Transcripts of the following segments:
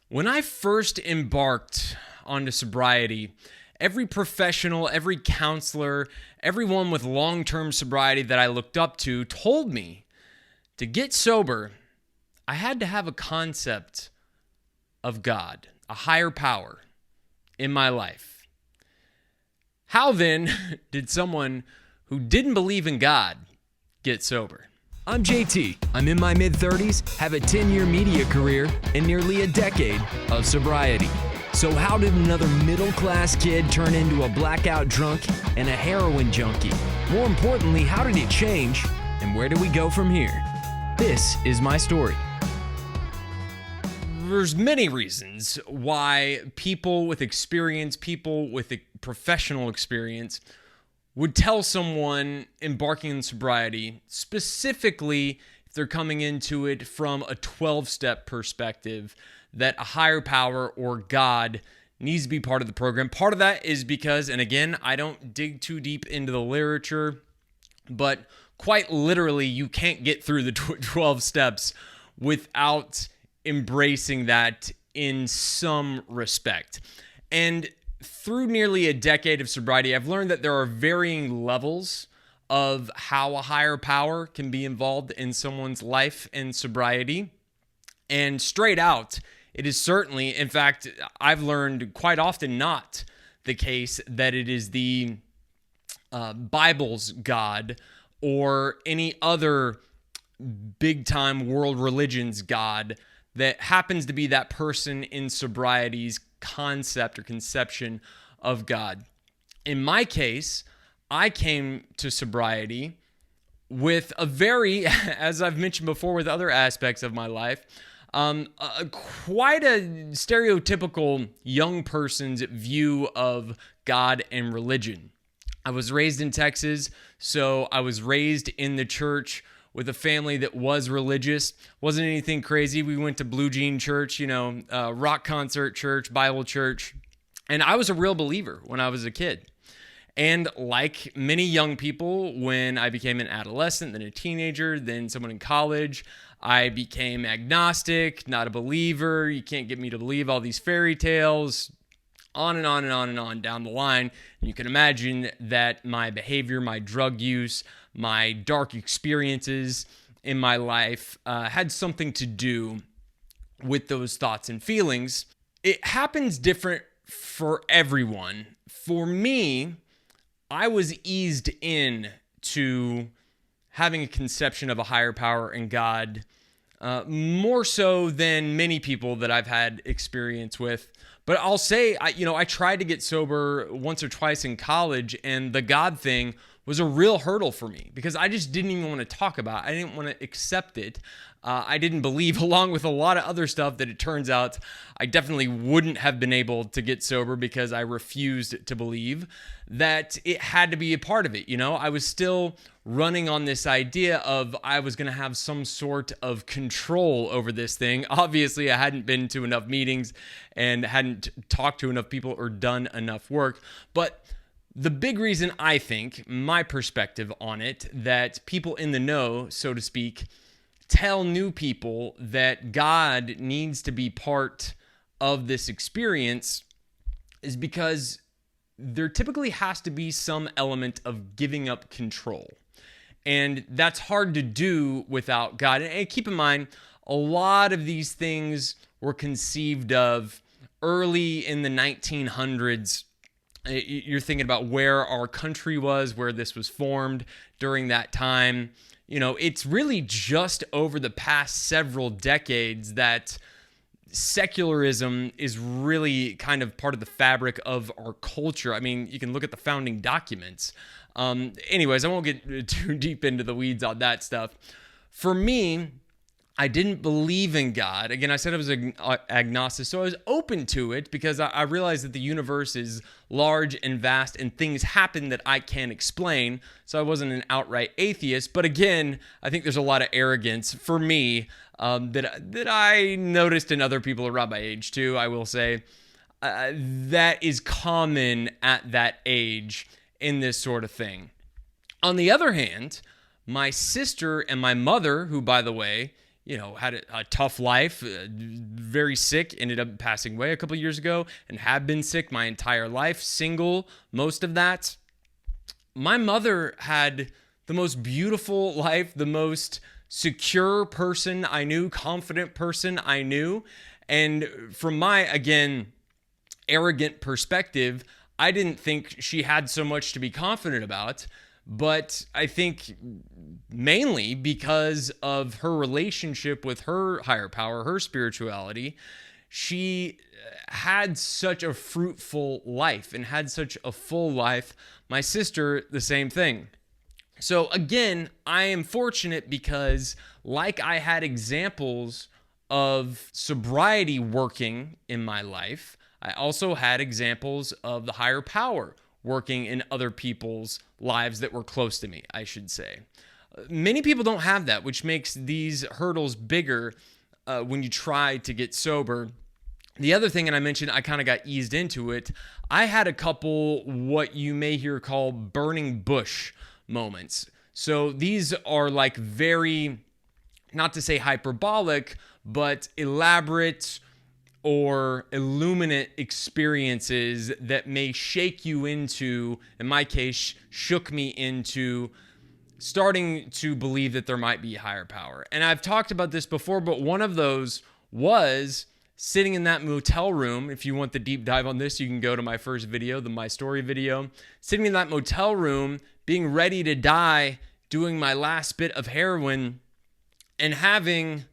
When I first embarked onto sobriety, every professional, every counselor, everyone with long-term sobriety that I looked up to told me to get sober, I had to have a concept of God, a higher power in my life. How then did someone who didn't believe in God get sober? I'm JT. I'm in my mid-30s, have a 10-year media career, and nearly a decade of sobriety. So how did another middle-class kid turn into a blackout drunk and a heroin junkie? More importantly, how did it change, and where do we go from here? This is my story. There's many reasons why people with experience, people with professional experience would tell someone embarking on sobriety, specifically if they're coming into it from a 12-step perspective, that a higher power or God needs to be part of the program. Part of that is because, and again, I don't dig too deep into the literature, but quite literally, you can't get through the 12 steps without embracing that in some respect. And through nearly a decade of sobriety, I've learned that there are varying levels of how a higher power can be involved in someone's life and sobriety. And straight out, it is certainly, in fact, I've learned quite often not the case that it is the Bible's God or any other big-time world religion's God that happens to be that person in sobriety's concept or conception of God. In my case, I came to sobriety with a very, as I've mentioned before with other aspects of my life, quite a stereotypical young person's view of God and religion. I was raised in Texas, so I was raised in the church with a family that was religious. Wasn't anything crazy. We went to Blue Jean Church, rock concert church, Bible church. And I was a real believer when I was a kid. And like many young people, when I became an adolescent, then a teenager, then someone in college, I became agnostic, not a believer. You can't get me to believe all these fairy tales, on and on and on and on down the line. And you can imagine that my behavior, my drug use, my dark experiences in my life had something to do with those thoughts and feelings. It happens different for everyone. For me, I was eased in to having a conception of a higher power and God, more so than many people that I've had experience with. But I'll say, I tried to get sober once or twice in college, and the God thing was a real hurdle for me because I just didn't even want to talk about it. I didn't want to accept it. I didn't believe, along with a lot of other stuff, that it turns out I definitely wouldn't have been able to get sober because I refused to believe that it had to be a part of it. I was still running on this idea of I was going to have some sort of control over this thing. Obviously, I hadn't been to enough meetings and hadn't talked to enough people or done enough work. But the big reason, I think, my perspective on it, that people in the know, so to speak, tell new people that God needs to be part of this experience is because there typically has to be some element of giving up control. And that's hard to do without God. And keep in mind, a lot of these things were conceived of early in the 1900s. You're thinking about where our country was, where this was formed during that time. It's really just over the past several decades that secularism is really kind of part of the fabric of our culture. I mean, you can look at the founding documents. Anyways, I won't get too deep into the weeds on that stuff. For me, I didn't believe in God. Again, I said I was agnostic, so I was open to it because I realized that the universe is large and vast and things happen that I can't explain. So I wasn't an outright atheist. But again, I think there's a lot of arrogance for me that I noticed in other people around my age too, I will say. That is common at that age in this sort of thing. On the other hand, my sister and my mother, who, by the way, had a tough life, very sick, ended up passing away a couple of years ago, and have been sick my entire life, single, most of that. My mother had the most beautiful life, the most secure person I knew, confident person I knew. And from my, again, arrogant perspective, I didn't think she had so much to be confident about. But I think mainly because of her relationship with her higher power, her spirituality, she had such a fruitful life and had such a full life. My sister, the same thing. So again, I am fortunate because like I had examples of sobriety working in my life, I also had examples of the higher power working in other people's lives that were close to me, I should say. Many people don't have that, which makes these hurdles bigger when you try to get sober. The other thing, and I mentioned I kind of got eased into it, I had a couple what you may hear called burning bush moments. So these are like very, not to say hyperbolic, but elaborate or illuminate experiences that may shake you into, in my case, shook me into starting to believe that there might be higher power. And I've talked about this before, but one of those was sitting in that motel room. If you want the deep dive on this, you can go to my first video, the My Story video. Sitting in that motel room, being ready to die, doing my last bit of heroin, and having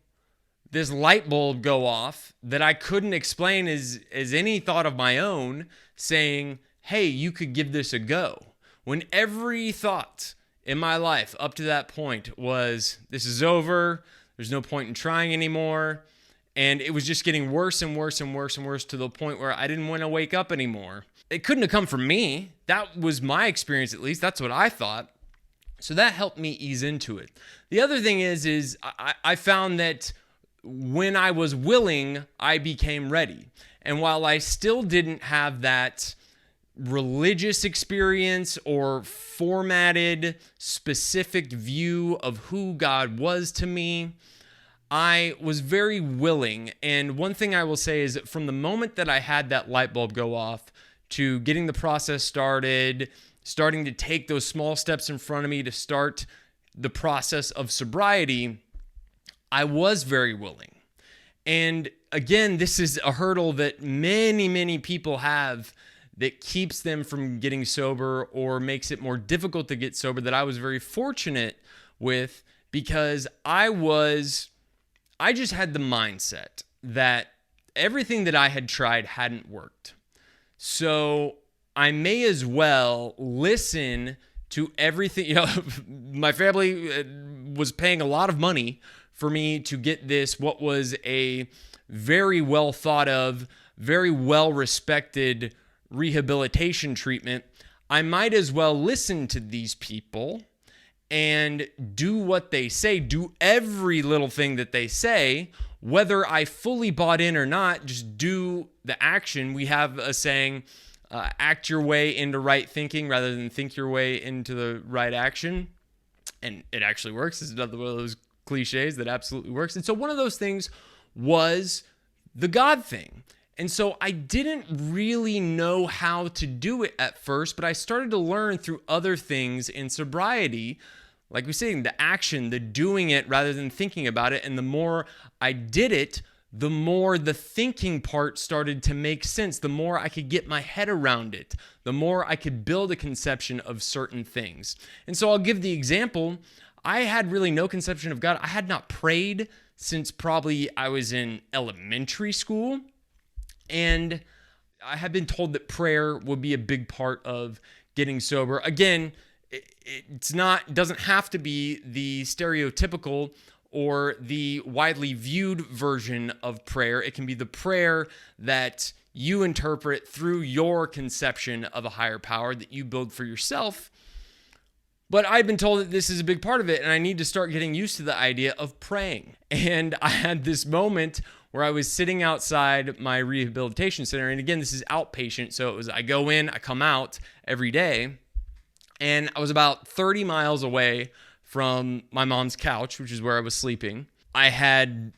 this light bulb go off that I couldn't explain as any thought of my own, saying, hey, you could give this a go. When every thought in my life up to that point was, this is over, there's no point in trying anymore. And it was just getting worse and worse and worse and worse to the point where I didn't want to wake up anymore. It couldn't have come from me. That was my experience, at least. That's what I thought. So that helped me ease into it. The other thing is I found that when I was willing, I became ready. And while I still didn't have that religious experience or formatted specific view of who God was to me, I was very willing. And one thing I will say is that from the moment that I had that light bulb go off to getting the process started, starting to take those small steps in front of me to start the process of sobriety, I was very willing. And again, this is a hurdle that many, many people have that keeps them from getting sober or makes it more difficult to get sober, that I was very fortunate with, because I just had the mindset that everything that I had tried hadn't worked. So I may as well listen to everything. My family was paying a lot of money for me to get this, what was a very well thought of, very well respected rehabilitation treatment. I might as well listen to these people and do what they say, do every little thing that they say, whether I fully bought in or not, just do the action. We have a saying, act your way into right thinking rather than think your way into the right action. And it actually works. It's another one of those cliches that absolutely works. And so one of those things was the God thing. And so I didn't really know how to do it at first, but I started to learn through other things in sobriety, like we say, the action, the doing it rather than thinking about it. And the more I did it, the more the thinking part started to make sense, the more I could get my head around it, the more I could build a conception of certain things. And so I'll give the example. I had really no conception of God. I had not prayed since probably I was in elementary school. And I had been told that prayer would be a big part of getting sober. Again, doesn't have to be the stereotypical or the widely viewed version of prayer. It can be the prayer that you interpret through your conception of a higher power that you build for yourself. But I've been told that this is a big part of it, and I need to start getting used to the idea of praying. And I had this moment where I was sitting outside my rehabilitation center. And again, this is outpatient. So it was, I go in, I come out every day. And I was about 30 miles away from my mom's couch, which is where I was sleeping. I had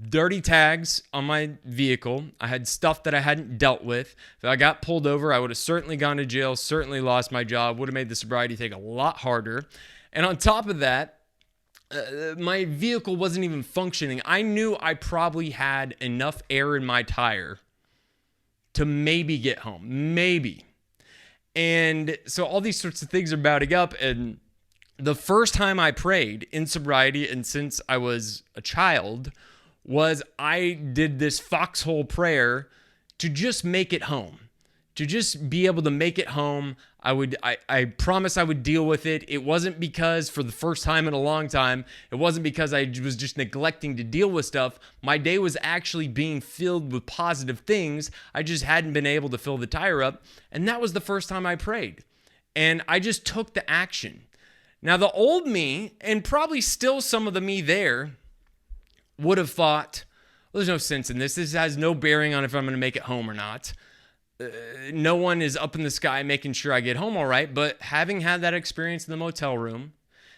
dirty tags on my vehicle. I had stuff that I hadn't dealt with. If I got pulled over, I would have certainly gone to jail, certainly lost my job, would have made the sobriety take a lot harder. And on top of that, my vehicle wasn't even functioning. I knew I probably had enough air in my tire to maybe get home, maybe. And so all these sorts of things are mounting up. And the first time I prayed in sobriety, and since I was a child, was I did this foxhole prayer to just make it home, to just be able to make it home. I promised I would deal with it. It wasn't because for the first time in a long time, it wasn't because I was just neglecting to deal with stuff. My day was actually being filled with positive things. I just hadn't been able to fill the tire up. And that was the first time I prayed. And I just took the action. Now, the old me, and probably still some of the me there, would have thought, well, there's no sense in this. This has no bearing on if I'm going to make it home or not. No one is up in the sky making sure I get home all right. But having had that experience in the motel room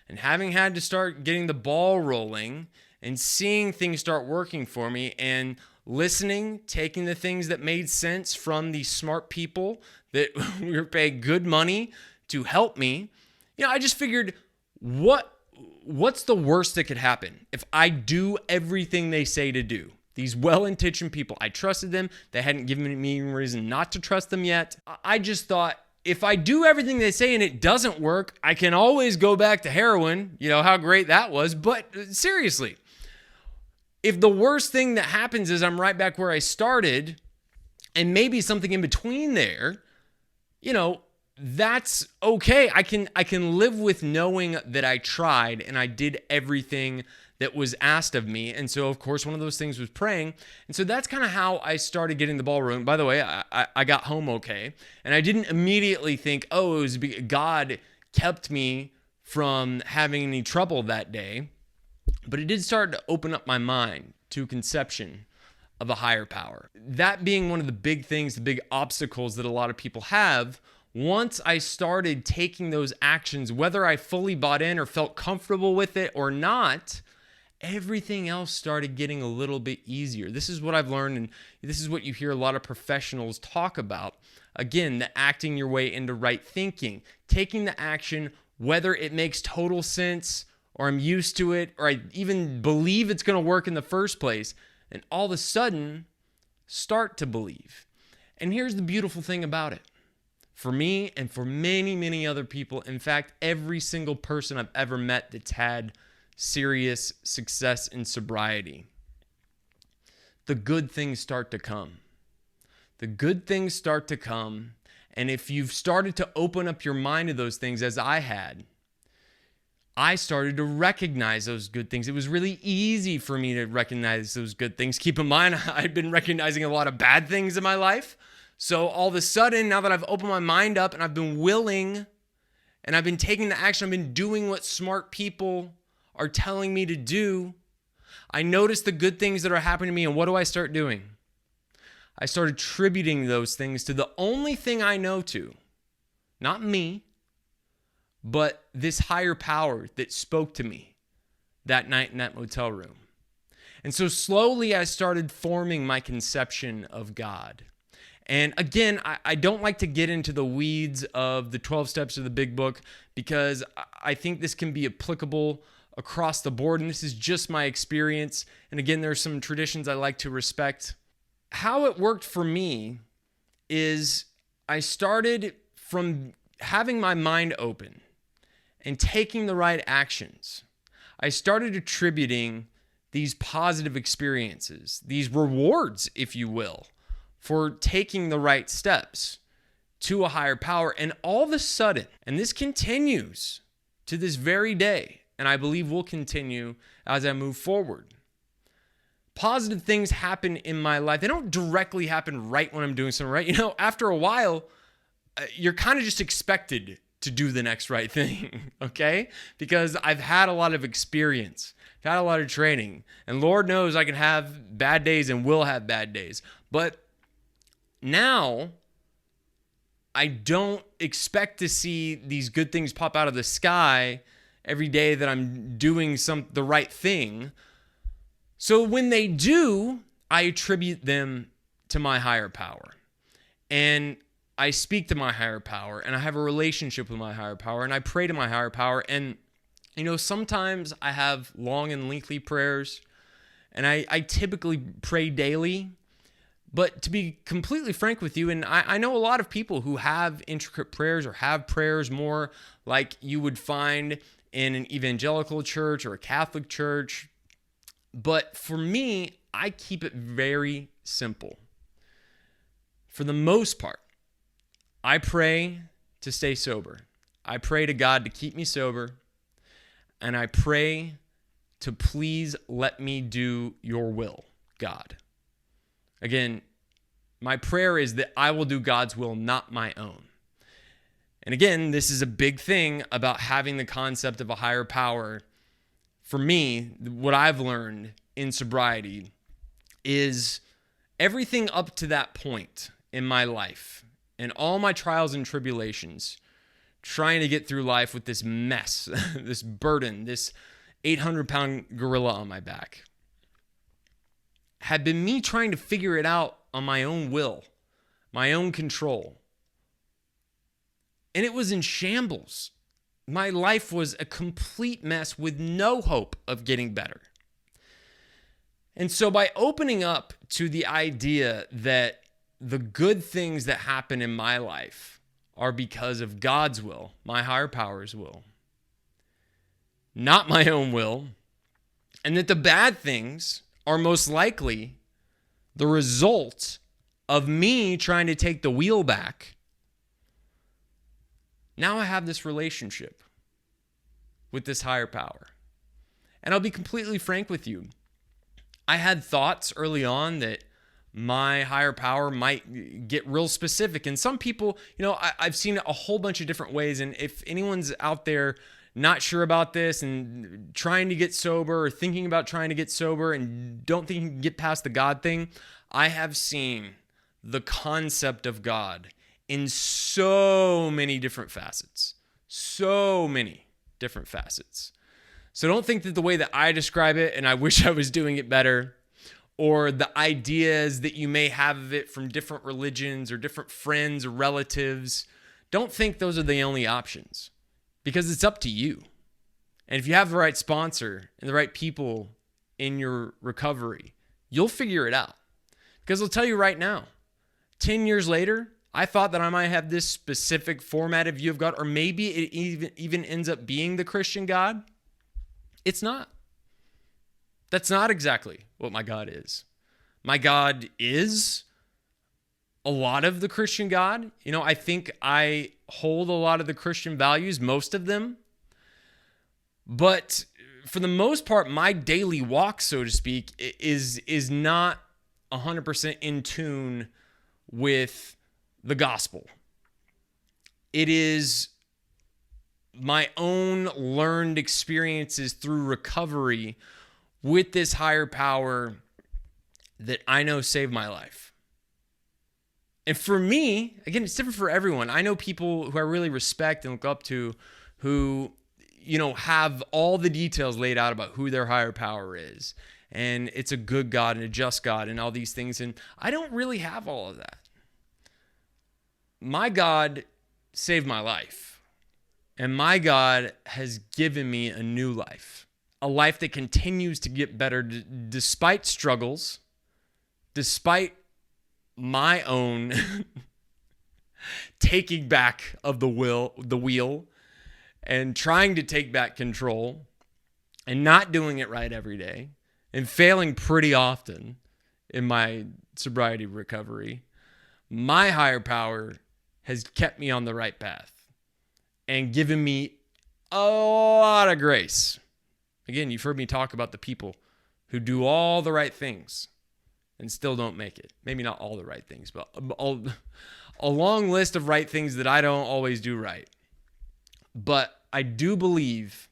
and having had to start getting the ball rolling and seeing things start working for me and listening, taking the things that made sense from these smart people that we were paying good money to help me, I just figured, what's the worst that could happen if I do everything they say to do? These well-intentioned people, I trusted them. They hadn't given me a reason not to trust them yet. I just thought, if I do everything they say and it doesn't work, I can always go back to heroin. How great that was. But seriously, if the worst thing that happens is I'm right back where I started and maybe something in between there, that's okay. I can live with knowing that I tried and I did everything that was asked of me. And so, of course, one of those things was praying. And so that's kind of how I started getting the ball rolling. By the way, I got home okay. And I didn't immediately think, it was God kept me from having any trouble that day. But it did start to open up my mind to conception of a higher power. That being one of the big things, the big obstacles that a lot of people have. Once I started taking those actions, whether I fully bought in or felt comfortable with it or not, everything else started getting a little bit easier. This is what I've learned, and this is what you hear a lot of professionals talk about. Again, the acting your way into right thinking, taking the action, whether it makes total sense or I'm used to it or I even believe it's going to work in the first place, and all of a sudden start to believe. And here's the beautiful thing about it. For me and for many, many other people, in fact, every single person I've ever met that's had serious success in sobriety, the good things start to come. The good things start to come. And if you've started to open up your mind to those things, as I had, I started to recognize those good things. It was really easy for me to recognize those good things. Keep in mind, I'd been recognizing a lot of bad things in my life. So all of a sudden, now that I've opened my mind up and I've been willing and I've been taking the action, I've been doing what smart people are telling me to do, I notice the good things that are happening to me. And what do I start doing? I start attributing those things to the only thing I know to, not me, but this higher power that spoke to me that night in that motel room. And so slowly I started forming my conception of God. And again, I don't like to get into the weeds of the 12 steps of the big book because I think this can be applicable across the board. And this is just my experience. And again, there are some traditions I like to respect. How it worked for me is I started from having my mind open and taking the right actions. I started attributing these positive experiences, these rewards, if you will, for taking the right steps to a higher power. And all of a sudden, and this continues to this very day, and I believe will continue as I move forward, positive things happen in my life. They don't directly happen right when I'm doing something right. After a while, you're kind of just expected to do the next right thing, okay? Because I've had a lot of experience, I've had a lot of training, and Lord knows I can have bad days and will have bad days. But now, I don't expect to see these good things pop out of the sky every day that I'm doing the right thing. So when they do, I attribute them to my higher power. And I speak to my higher power, and I have a relationship with my higher power, and I pray to my higher power. And, sometimes I have long and lengthy prayers, and I typically pray daily. But to be completely frank with you, and I know a lot of people who have intricate prayers or have prayers more like you would find in an evangelical church or a Catholic church. But for me, I keep it very simple. For the most part, I pray to stay sober. I pray to God to keep me sober. And I pray to please let me do your will, God. Again, my prayer is that I will do God's will, not my own. And again, this is a big thing about having the concept of a higher power. For me, what I've learned in sobriety is everything up to that point in my life and all my trials and tribulations, trying to get through life with this mess, this burden, this 800-pound gorilla on my back, had been me trying to figure it out on my own will, my own control. And it was in shambles. My life was a complete mess with no hope of getting better. And so by opening up to the idea that the good things that happen in my life are because of God's will, my higher power's will, not my own will, and that the bad things are most likely the result of me trying to take the wheel back, now I have this relationship with this higher power. And I'll be completely frank with you. I had thoughts early on that my higher power might get real specific. And some people, I've seen it a whole bunch of different ways. And if anyone's out there not sure about this and trying to get sober or thinking about trying to get sober and don't think you can get past the God thing, I have seen the concept of God in so many different facets. So many different facets. So don't think that the way that I describe it, and I wish I was doing it better, or the ideas that you may have of it from different religions or different friends or relatives, don't think those are the only options, because it's up to you. And if you have the right sponsor and the right people in your recovery, you'll figure it out. Because I'll tell you right now, 10 years later, I thought that I might have this specific formatted view of God, or maybe it even ends up being the Christian God. It's not. That's not exactly what my God is. My God is a lot of the Christian God. I think I hold a lot of the Christian values, most of them. But for the most part, my daily walk, so to speak, is not 100% in tune with the gospel. It is my own learned experiences through recovery with this higher power that I know saved my life. And for me, again, it's different for everyone. I know people who I really respect and look up to who, have all the details laid out about who their higher power is. And it's a good God and a just God and all these things. And I don't really have all of that. My God saved my life. And my God has given me a new life. A life that continues to get better despite struggles, despite my own taking back of the wheel and trying to take back control and not doing it right every day and failing pretty often in my sobriety recovery. My higher power has kept me on the right path and given me a lot of grace. Again, you've heard me talk about the people who do all the right things and still don't make it. Maybe not all the right things, but a long list of right things that I don't always do right. But I do believe,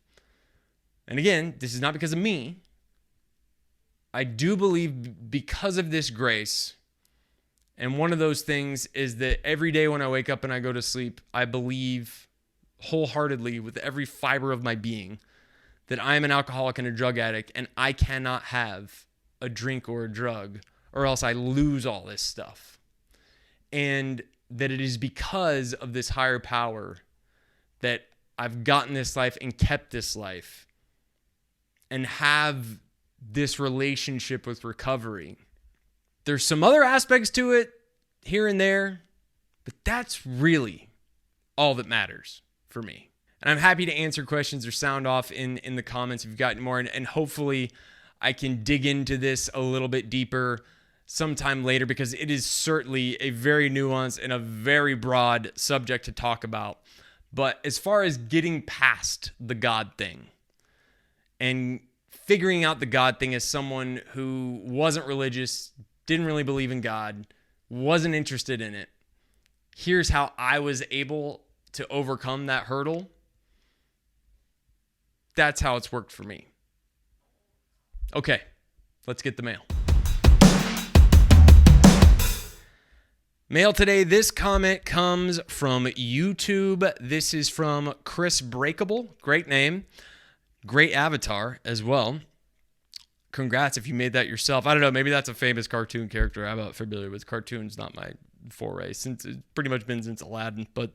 and again, this is not because of me, I do believe because of this grace, and one of those things is that every day when I wake up and I go to sleep, I believe wholeheartedly with every fiber of my being that I am an alcoholic and a drug addict, and I cannot have a drink or a drug, or else I lose all this stuff. And that it is because of this higher power that I've gotten this life and kept this life and have this relationship with recovery. There's some other aspects to it here and there, but that's really all that matters for me. And I'm happy to answer questions or sound off in the comments if you've got more. And hopefully I can dig into this a little bit deeper sometime later, because it is certainly a very nuanced and a very broad subject to talk about. But as far as getting past the God thing and figuring out the God thing as someone who wasn't religious, didn't really believe in God, wasn't interested in it, here's how I was able to overcome that hurdle. That's how it's worked for me. Okay, let's get the mail. Mail today. This comment comes from YouTube. This is from Chris Breakable. Great name. Great avatar as well. Congrats if you made that yourself. I don't know. Maybe that's a famous cartoon character. I'm not familiar with cartoons. Not my foray. Since it's pretty much been since Aladdin. But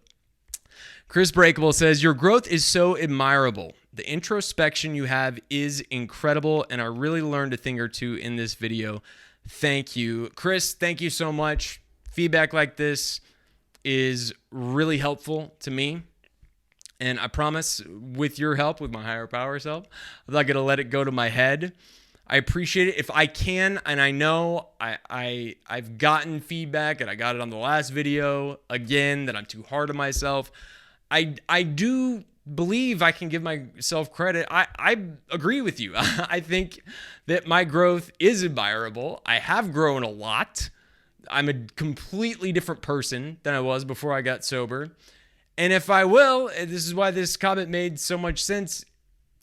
Chris Breakable says, your growth is so admirable. The introspection you have is incredible, and I really learned a thing or two in this video. Thank you. Chris, thank you so much. Feedback like this is really helpful to me. And I promise, with your help, with my higher power's help, I'm not going to let it go to my head. I appreciate it. If I can, and I know I've gotten feedback, and I got it on the last video, again, that I'm too hard on myself. I do believe I can give myself credit. I agree with you. I think that my growth is admirable. I have grown a lot. I'm a completely different person than I was before I got sober. And if I will, and this is why this comment made so much sense,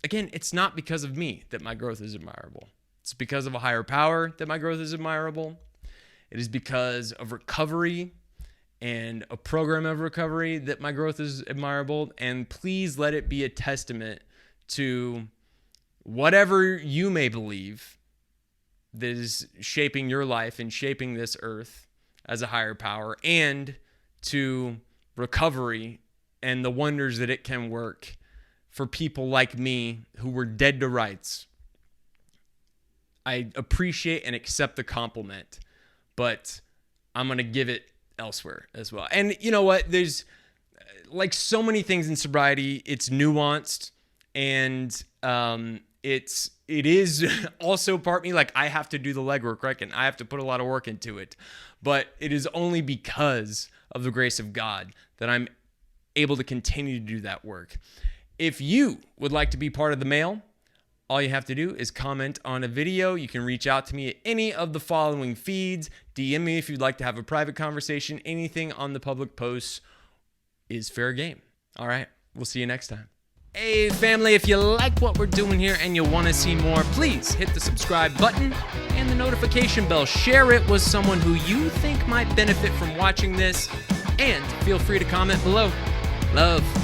again, it's not because of me that my growth is admirable. It's because of a higher power that my growth is admirable. It is because of recovery and a program of recovery that my growth is admirable. And please let it be a testament to whatever you may believe that is shaping your life and shaping this earth as a higher power, and to recovery and the wonders that it can work for people like me who were dead to rights. I appreciate and accept the compliment, but I'm going to give it elsewhere as well. And you know what? There's like so many things in sobriety, it's nuanced, and it is also part me, like I have to do the legwork, right? And I have to put a lot of work into it. But it is only because of the grace of God that I'm able to continue to do that work. If you would like to be part of the mail, all you have to do is comment on a video. You can reach out to me at any of the following feeds. DM me if you'd like to have a private conversation. Anything on the public posts is fair game. All right, we'll see you next time. Hey family, if you like what we're doing here and you want to see more, please hit the subscribe button and the notification bell. Share it with someone who you think might benefit from watching this, and feel free to comment below. Love.